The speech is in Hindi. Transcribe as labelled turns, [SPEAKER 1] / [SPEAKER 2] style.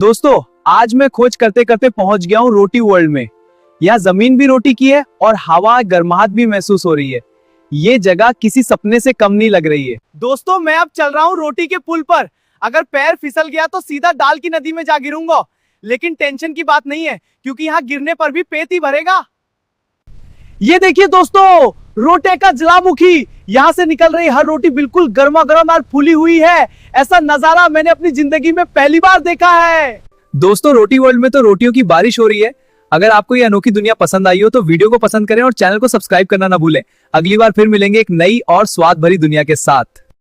[SPEAKER 1] दोस्तों, आज मैं खोज करते करते पहुंच गया हूं रोटी वर्ल्ड में। यहाँ जमीन भी रोटी की है और हवा गर्माहट भी महसूस हो रही है। ये जगह किसी सपने से कम नहीं लग रही है। दोस्तों, मैं अब चल रहा हूँ रोटी के पुल पर। अगर पैर फिसल गया तो सीधा दाल की नदी में जा गिरूंगा, लेकिन टेंशन की बात नहीं है क्योंकि यहाँ गिरने पर भी पेट ही भरेगा। ये देखिए दोस्तों, रोटे का ज्वालामुखी। यहाँ से निकल रही हर रोटी बिल्कुल गर्मा गर्म और फूली हुई है। ऐसा नजारा मैंने अपनी जिंदगी में पहली बार देखा है। दोस्तों, रोटी वर्ल्ड में तो रोटियों की बारिश हो रही है। अगर आपको ये अनोखी दुनिया पसंद आई हो तो वीडियो को पसंद करें और चैनल को सब्सक्राइब करना ना भूलें। अगली बार फिर मिलेंगे एक नई और स्वाद भरी दुनिया के साथ।